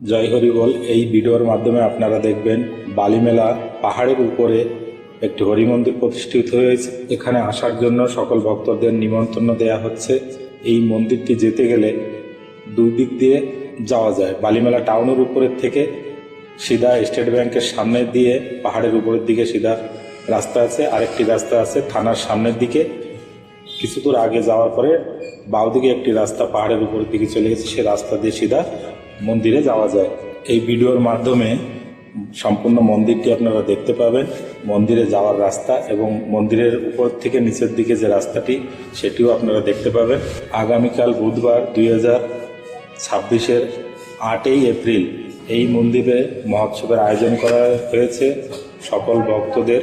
জয় হরি বল। এই ভিডিওর মাধ্যমে আপনারা দেখবেন বালিমেলা পাহাড়ের উপরে একটি হরি মন্দির প্রতিষ্ঠিত হয়েছে। এখানে আসার জন্য সকল ভক্তদের নিমন্ত্রণ দেওয়া হচ্ছে। এই মন্দিরটি যেতে গেলে দুই দিক দিয়ে যাওয়া যায়। বালিমেলা টাউনের উপরের থেকে সিধা স্টেট ব্যাংকের সামনে দিয়ে পাহাড়ের উপরের দিকে সিধা রাস্তা আছে, আরেকটি রাস্তা আছে থানার সামনের দিকে। কিছু দূর আগে যাওয়ার পরে বাঁ দিকে একটি রাস্তা পাহাড়ের উপরের দিকে চলে গেছে, সে রাস্তা দিয়ে সিধা মন্দিরে যাওয়া যায়। এই ভিডিওর মাধ্যমে সম্পূর্ণ মন্দিরটি আপনারা দেখতে পাবেন, মন্দিরে যাওয়ার রাস্তা এবং মন্দিরের উপর থেকে নিচের দিকে যে রাস্তাটি সেটিও আপনারা দেখতে পাবেন। আগামীকাল বুধবার 2026-এর 8ই এপ্রিল এই মন্দিরে মহোৎসবের আয়োজন করা হয়েছে। সকল ভক্তদের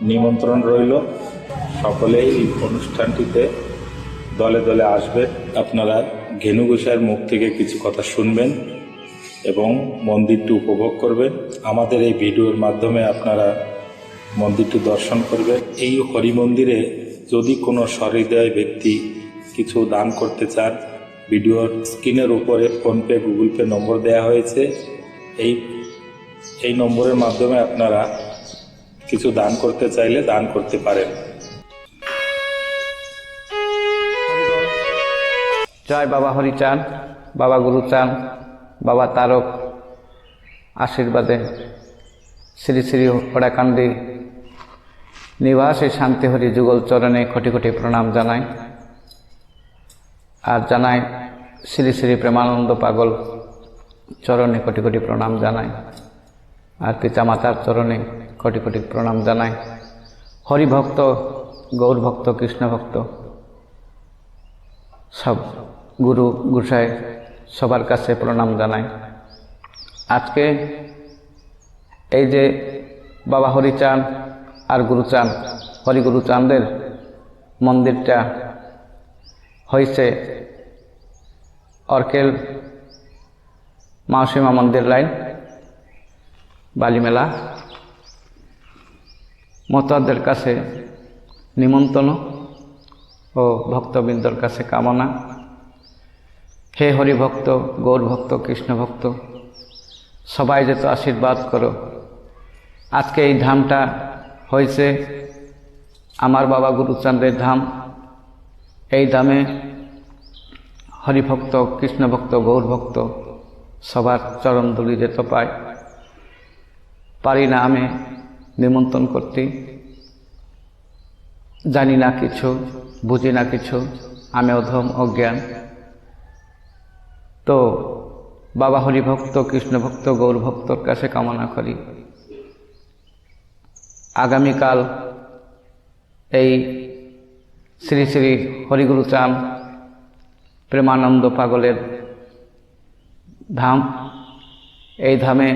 নিমন্ত্রণ রইল, সকলেই এই অনুষ্ঠানটিতে দলে দলে আসবেন। আপনারা ঘেনু গোসাইয়ের মুখ থেকে কিছু কথা শুনবেন এবং মন্দিরটি উপভোগ করবেন। আমাদের এই ভিডিওর মাধ্যমে আপনারা মন্দিরটি দর্শন করবেন। এই হরি মন্দিরে যদি কোনো সহৃদয় ব্যক্তি কিছু দান করতে চান, ভিডিওর স্ক্রিনের উপরে ফোনপে গুগল পে নম্বর দেওয়া হয়েছে। এই নম্বরের মাধ্যমে আপনারা কিছু দান করতে চাইলে দান করতে পারেন। জয় বাবা হরিচাঁদ, বাবা গুরুচাঁদ, বাবা তারক আশীর্বাদে শ্রী শ্রী ওড়াকান্দি নিবাসী শান্তি হরি যুগল চরণে কোটি কোটি প্রণাম জানাই। আর জানাই শ্রী শ্রী প্রেমানন্দ পাগল চরণে কোটি কোটি প্রণাম জানাই। আর পিতামাতার চরণে কোটি কোটি প্রণাম জানাই। হরিভক্ত, গৌর ভক্ত, কৃষ্ণ ভক্ত সব গুরু গোসাই সবার কাছে প্রণাম জানাই। আজকে এই যে বাবা হরিচাঁদ আর গুরুচাঁদ, হরিগুরুচাঁদের মন্দিরটা হয়েছে অর্কেল মাউসীমা মন্দির লাইন, বালিমেলা। মতোয়াদের কাছে নিমন্ত্রণ ও ভক্তবৃন্দর কাছে কামনা। হে হরিভক্ত, গৌর ভক্ত, কৃষ্ণ ভক্ত সবাই যেত আশীর্বাদ করো। আজকে এই ধামটা হয়েছে আমার বাবা গুরুচাঁদের ধাম। এই ধামে হরিভক্ত, কৃষ্ণ ভক্ত, গৌর ভক্ত সবার চরণ ধুলি যেতে পারি না আমি নিমন্ত্রণ করতে। জানি না কিছু, বুঝি না কিছু, আমি অধম অজ্ঞান। তো বাবা হরিভক্ত, কৃষ্ণ ভক্ত, গৌর ভক্তর কাছে কামনা করি আগামীকাল এই শ্রী শ্রী হরিগুরুচাঁদ প্রেমানন্দ পাগলের ধাম, এই ধামে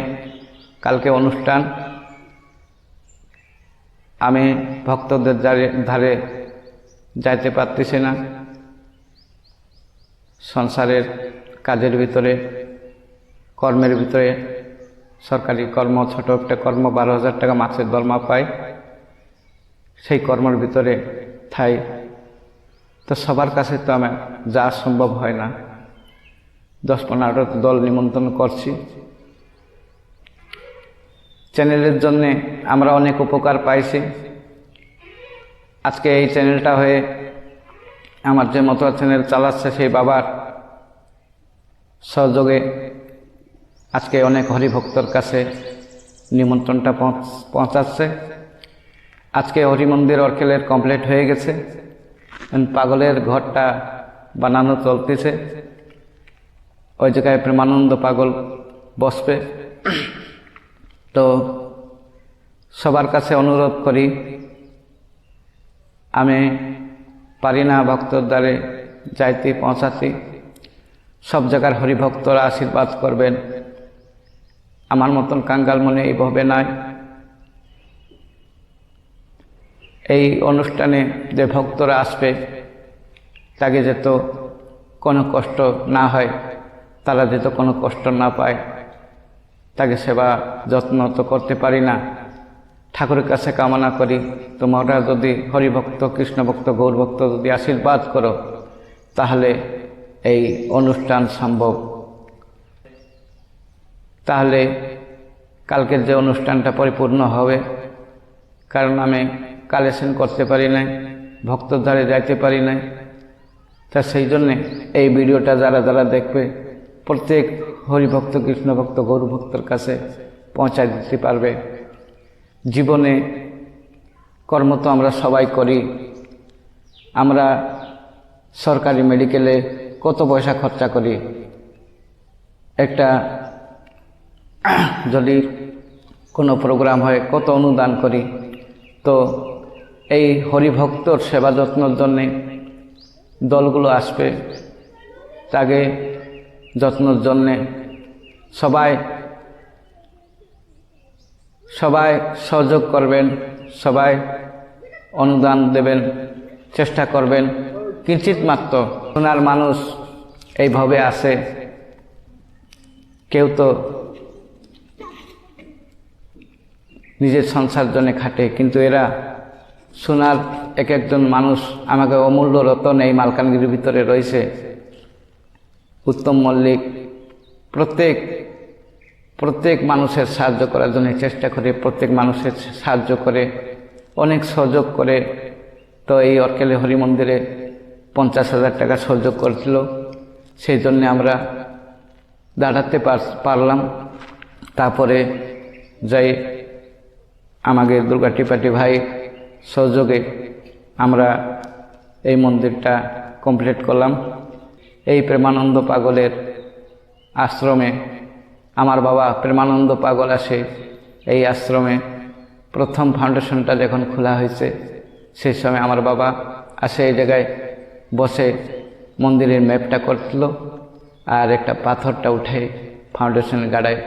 কালকে অনুষ্ঠান। আমি ভক্তদের ধারে যাইতে পারতেছি না, সংসারের কাজের ভিতরে, কর্মের ভিতরে, সরকারি কর্ম, ছোট একটা কর্ম, 12,000 টাকা মাসের দরমা পাই, সেই কর্মের ভিতরে থাই। তো সবার কাছে তো আমার যাওয়া সম্ভব হয় না। 10-15টা দল নিমন্ত্রণ করছি। চ্যানেলের জন্যে আমরা অনেক উপকার পাইছি। আজকে এই চ্যানেলটা হয়ে আমার যে মতোয়া চ্যানেল চালাচ্ছে সেই বাবার সহযোগে আজকে অনেক হরিভক্তর কাছে নিমন্ত্রণটা পৌঁছাচ্ছে। আজকে হরিমন্দির অর্কেলের কমপ্লিট হয়ে গেছে, পাগলের ঘরটা বানানো চলতেছে। ওই জায়গায় প্রেমানন্দ পাগল বসবে। তো সবার কাছে অনুরোধ করি, আমি পারি না ভক্তর দ্বারে যাইতে পৌঁছাতে। সব জায়গার হরিভক্তরা আশীর্বাদ করবেন। আমার মতন কাঙ্গাল মনে এইভাবে নাই। এই অনুষ্ঠানে যে ভক্তরা আসবে তাকে যেত কোনো কষ্ট না হয়, তারা যেত কোনো কষ্ট না পায়, তাকে সেবা যত্ন তো করতে পারি না। ঠাকুরের কাছে কামনা করি তোমরা যদি হরিভক্ত, কৃষ্ণ ভক্ত, গৌর ভক্ত যদি আশীর্বাদ করো তাহলে এই অনুষ্ঠান সম্ভব। তাহলে কালকের যে অনুষ্ঠানটা পরিপূর্ণ হবে। কারণ আমি কালেকশন করতে পারি নাই, ভক্তর ধারে যাইতে পারি নাই। তা সেই জন্যে এই ভিডিওটা যারা যারা দেখবে প্রত্যেক হরিভক্ত, কৃষ্ণভক্ত, গৌরভক্তর কাছে পৌঁছায় দিতে পারবে। জীবনে কর্ম তো আমরা সবাই করি। আমরা সরকারি মেডিকেলে কত পয়সা খরচা করি, একটা যদি কোনো প্রোগ্রাম হয় কত অনুদান করি। তো এই হরিভক্তর সেবা যত্নের জন্যে দলগুলো আসবে, তাকে যত্নের জন্যে সবাই সহযোগ করবেন, সবাই অনুদান দেবেন, চেষ্টা করবেন। কিঞ্চিত মাত্র সোনার মানুষ এইভাবে আসে, কেউ তো নিজের সংসার জন্য খাটে, কিন্তু এরা সোনার এক একজন মানুষ আমাকে অমূল্য রতন এই মালকানগিরির ভিতরে রয়েছে। উত্তম মল্লিক প্রত্যেক মানুষের সাহায্য করার জন্য চেষ্টা করে, প্রত্যেক মানুষের সাহায্য করে, অনেক সহযোগ করে। তো এই অরকেলে হরি মন্দিরে 50,000 টাকা সহযোগ করেছিল, সেই জন্য আমরা দাঁড়াতে পারলাম। তারপরে যাই আমাদের দুর্গা ত্রিপাঠী ভাই সহযোগে আমরা এই মন্দিরটা কমপ্লিট করলাম। এই প্রেমানন্দ পাগলের আশ্রমে আমার বাবা প্রেমানন্দ পাগল আসে এই আশ্রমে। প্রথম ফাউন্ডেশনটা যখন খোলা হয়েছে সেই সময় আমার বাবা আসে এই জায়গায় বসে মন্দিরের ম্যাপটা করছিল, আর একটা পাথরটা উঠে ফাউন্ডেশনের গাড়ায়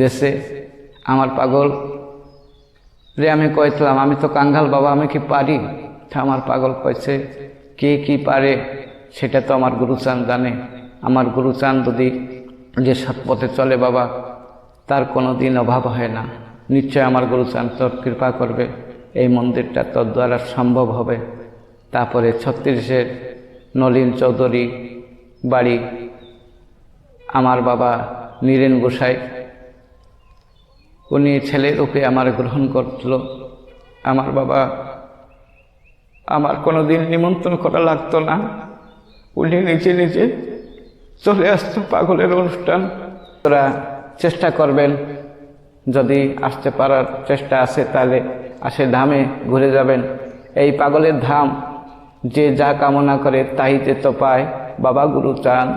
দেশে। আমার পাগল রে আমি কইছিলাম, আমি তো কাঙ্গাল বাবা, আমি কি পারি? আমার পাগল কইছে, কে কি পারে সেটা তো আমার গুরুচান জানে। আমার গুরুচান যদি যে সৎপথে চলে বাবা, তার কোনো দিন অভাব হয় না। নিশ্চয় আমার গুরুচান তোর কৃপা করবে, এই মন্দিরটা তোর দ্বারা সম্ভব হবে। তারপরে 36-এর নলিন চৌধুরী বাড়ি আমার বাবা নীরেন গোসাই, উনি ছেলের রূপে আমার গ্রহণ করছিল। আমার বাবা আমার কোনো দিন নিমন্ত্রণ করা লাগতো না, উনি নিজে নিজে চলে আসতো পাগলের অনুষ্ঠান। তোরা চেষ্টা করবেন, যদি আসতে পারার চেষ্টা আছে তাহলে আসে ধামে ঘুরে যাবেন। এই পাগলের ধাম যে যা কামনা করে তাইতে তো পায়। বাবা গুরুচান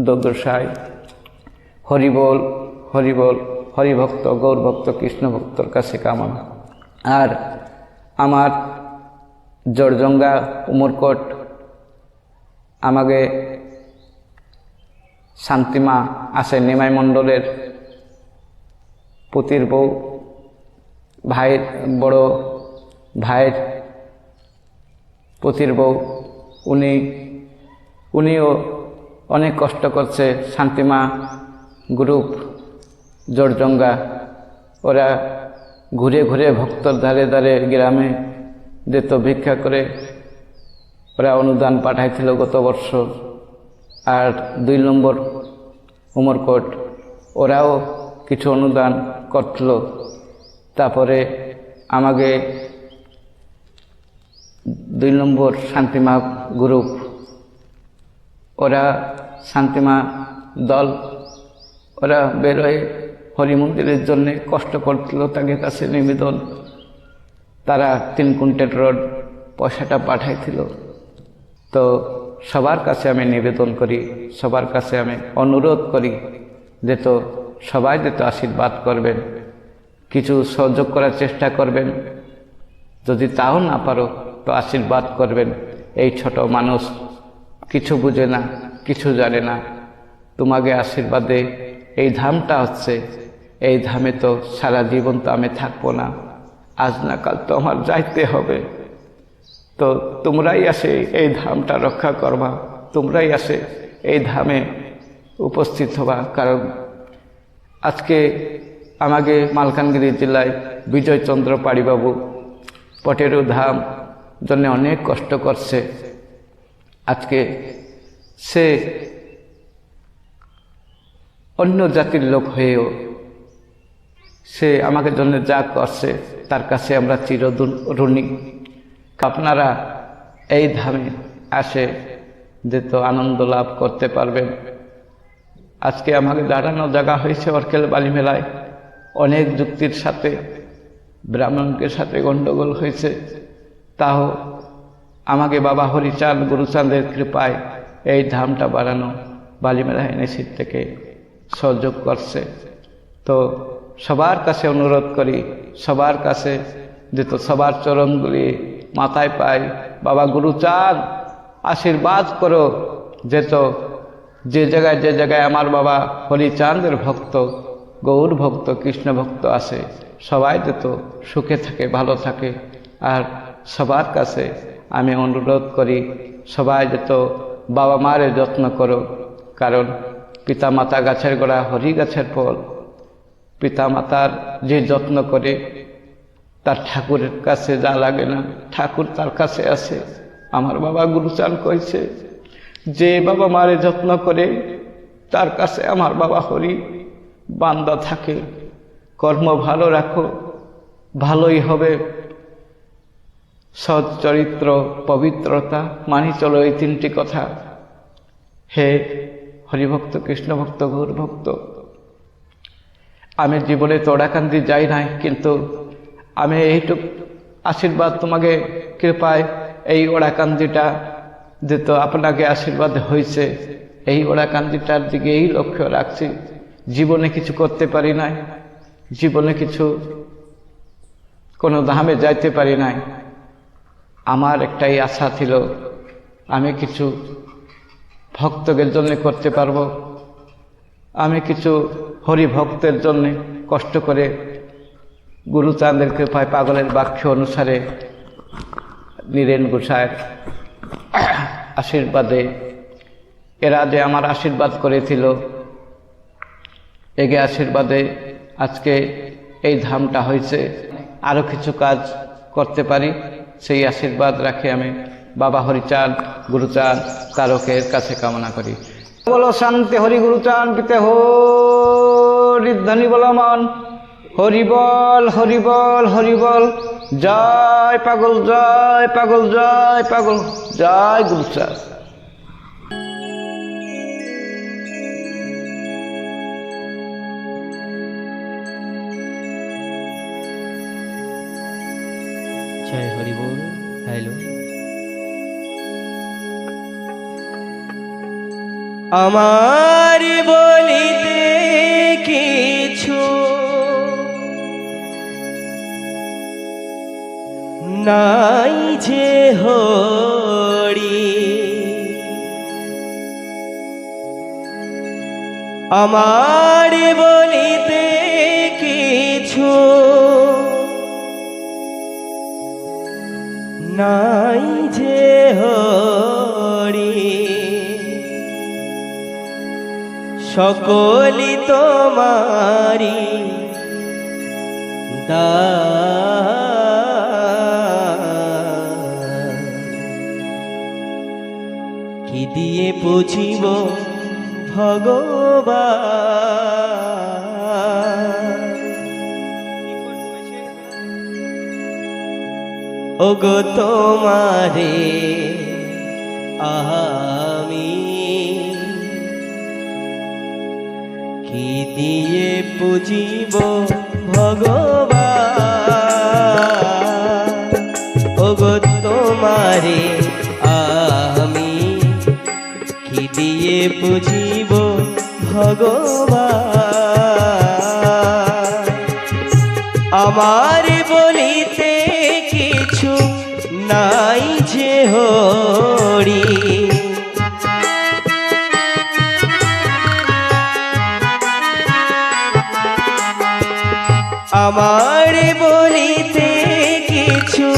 দোদশাই হরিবোল হরিবোল, হরিভক্ত, গৌরভক্ত, কৃষ্ণভক্তর কাছে কামনা। আর আমার জড়জঙ্গা উমরকোট আমাকে শান্তিমা আসে, নিমাই মণ্ডলের পুতির বউ, ভাইয়ের বড় ভাইয়ের পুতির বউ, উনিও অনেক কষ্ট করছে। শান্তিমা গ্রুপ জড়জঙ্গা, ওরা ঘুরে ঘুরে ভক্তর ধারে ধারে গ্রামে যেত ভিক্ষা করে, ওরা অনুদান পাঠাইছিল গত বর্ষ। আর 2 নম্বর উমরকোট, ওরাও কিছু অনুদান করছিল। তারপরে আমাকে 2 নম্বর শান্তিমা গ্রুপ, ওরা শান্তিমা দল, ওরা বেরোয় হরি মন্দিরের জন্যে কষ্ট করছিল, তাকে কাছে নিবেদন। তারা 3 কুইন্টাল রোড পয়সাটা পাঠাইছিল। তো সবার কাছে আমি নিবেদন করি, সবার কাছে আমি অনুরোধ করি যে তো সবাই যেত আশীর্বাদ করবেন, কিছু সহযোগ করার চেষ্টা করবেন। যদি তাও না পারো তো আশীর্বাদ করবেন। এই ছোট মানুষ কিছু বুঝে না, কিছু জানে না, তোমাকে আশীর্বাদে এই ধামটা হচ্ছে। এই ধামে তো সারা জীবন তো আমি থাকবো না, আজ না কাল তো আমার যাইতে হবে। তো তোমরাই আসে এই ধামটা রক্ষা করবা, তোমরাই আসে এই ধামে উপস্থিত হবা। কারণ আজকে আমাকে মালকানগিরি জেলায় বিজয়চন্দ্র পাড়িবাবু পটেরু ধাম জন্য অনেক কষ্ট করছে। আজকে সে অন্য জাতির লোক হয়েও সে আমাদের জন্য যা করছে তার কাছে আমরা চিরঋণী। আপনারা এই ধামে আসে যেহেতু আনন্দ লাভ করতে পারবেন। আজকে আমাকে দাঁড়ানো জায়গা হয়েছে অরকেল বালি মেলায়, অনেক যুক্তির সাথে ব্রাহ্মণকের সাথে গণ্ডগোল হয়েছে, তাও আমাকে বাবা হরিচাঁদ গুরুচাঁদের কৃপায় এই ধামটা বাড়ানো বালিমেলা এনএসির থেকে সহযোগ করছে। তো সবার কাছে অনুরোধ করি, সবার কাছে যেহেতু সবার চরণগুলি মাথায় পাই, বাবা গুরুচাঁদ আশীর্বাদ করো যেহেতু যে জায়গায় আমার বাবা হরিচাঁদের ভক্ত, গৌর ভক্ত, কৃষ্ণ ভক্ত আছে, সবাই যেহেতু সুখে থাকে, ভালো থাকে। আর সবার কাছে আমি অনুরোধ করি সবাই যেহেতু বাবা মায়ের যত্ন করো, কারণ পিতা মাতা গাছের গোড়া, হরি গাছের ফল। পিতা মাতার যে যত্ন করে তার ঠাকুরের কাছে যা লাগে না, ঠাকুর তার কাছে আছে। আমার বাবা গুরুচাঁদ কইছে যে বাবা মারে যত্ন করে তার কাছে আমার বাবা হরি বান্দা থাকে। কর্ম ভালো রাখো, ভালোই হবে। সৎ চরিত্র, পবিত্রতা মানি চলো, এই তিনটি কথা। হে হরিভক্ত, কৃষ্ণ ভক্ত, গৌর ভক্ত, আমি জীবনে তোড়াকান্দি যাই নাই, কিন্তু আমি এইটুক আশীর্বাদ তোমাকে কৃপায় এই ওড়াকান্দিটা যেহেতু আপনাকে আশীর্বাদ হয়েছে, এই ওড়াকান্দিটার দিকে এই লক্ষ্য রাখছি। জীবনে কিছু করতে পারি নাই, জীবনে কিছু কোনো ধামে যাইতে পারি নাই। আমার একটাই আশা ছিল আমি কিছু ভক্তদের জন্য করতে পারবো, আমি কিছু হরিভক্তের জন্য কষ্ট করে গুরুচাঁদের কৃপায় পাগলের বাক্য অনুসারে নীরেন গোসাইয়ের আশীর্বাদে এরা যে আমার আশীর্বাদ করেছিল, এগে আশীর্বাদে আজকে এই ধামটা হয়েছে। আরও কিছু কাজ করতে পারি সেই আশীর্বাদ রাখে আমি বাবা হরিচাঁদ গুরুচাঁদ তারকের কাছে কামনা করি। বলো শান্তি হরি গুরুচাঁদ পিতে হরিধ্বনি বলমান হরিবল হরিবল হরিবল। জয় পাগল, জয় পাগল, জয় পাগল, জয় গুরুচাঁদ। জয় হরি বল। হ্যালো, আমার বলিতে কিছু নাই যে হরি, আমার বলিতে কিছু নাই যে হরি, সকলি তোমারি দান, কি দিয়ে বুঝিব ভগবান। ওগো তোমারে আমি কি দিয়ে পুজিব ভগবান। ওগো তোমারে আমি কি দিয়ে পুজিব ভগবান। আমার বলিতে কিছু নাই যে হরি, আমার বলিতে কিছু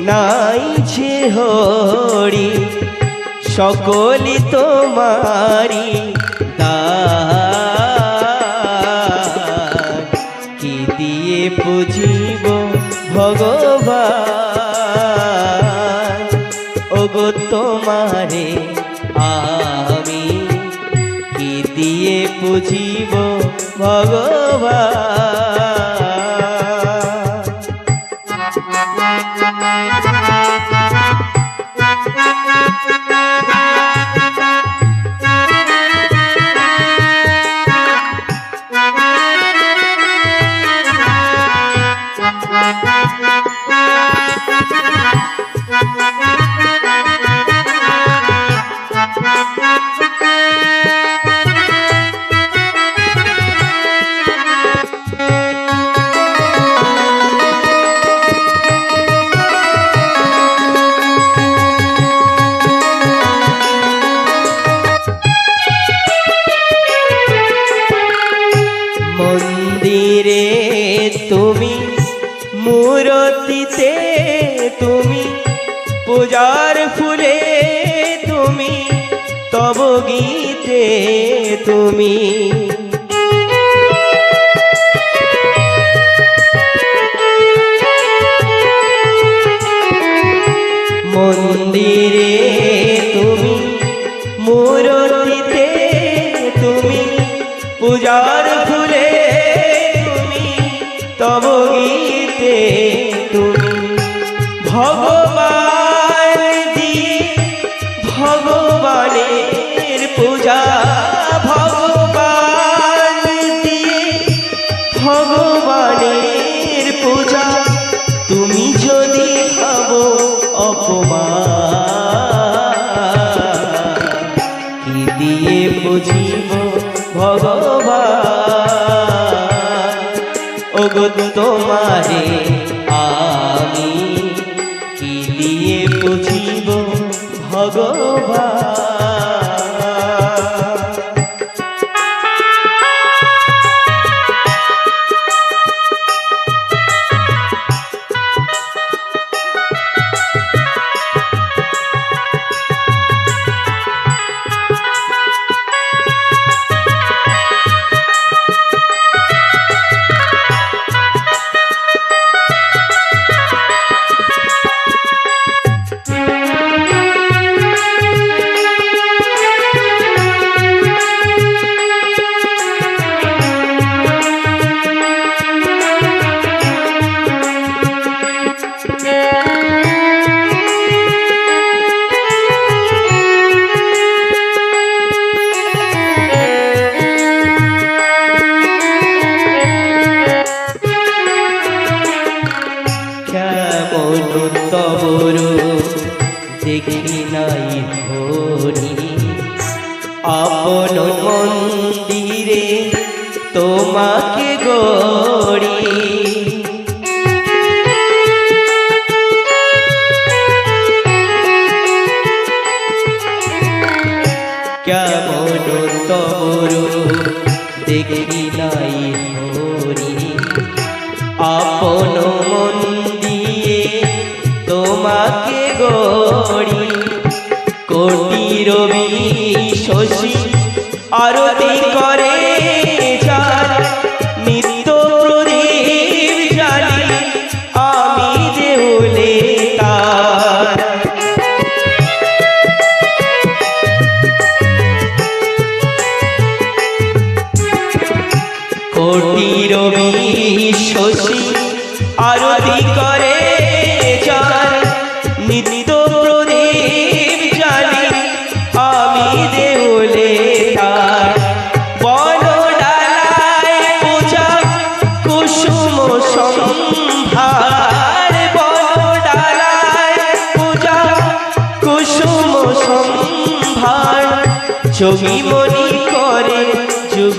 নাই যে হরি, সকলি তোমারি দান, কি দিয়ে পুজিব ভগবান। ওগো তোমারে আমি কি দিয়ে পুজিব পুজিব ভগবান। মন্দিরে তুমি, মূরতিতে তুমি, পূজার ফুলে তুমি, তব গীতে তুমি। মন্দিরে তুমি, মূরতিতে তুমি, পূজার ফুলে তুমি, তব গীতে তুমি। ভগবান দিয়ে ভগবানের পূজা, ভগবান দিয়ে ভগবানের পূজা, তুমি যদি ভাবো অপমান, কি দিয়ে বুঝিব ভগবান। ওগো তোমারে আমি কি দিয়ে বুঝিব ভগবান। দেখি নাই হরি আপন মন্দিরে তোমাকে গড়ি। কেমন তবর দেখি নাই হরি আপন মন দিয়ে তোমাকে গড়ি। কোটি রবি শশী আরতি করে যার নিত্য প্রদীপ জ্বালি আমি দেউলে তার। কোটি রবি শশী আরতি করে যার নিত্য প্রদীপ জ্বালি আমি দেউলে তার। বন ডালায় পূজা কুসুম সম্ভার, বন ডালায় পূজা কুসুম সম্ভার। যোগী মনি করে যুগ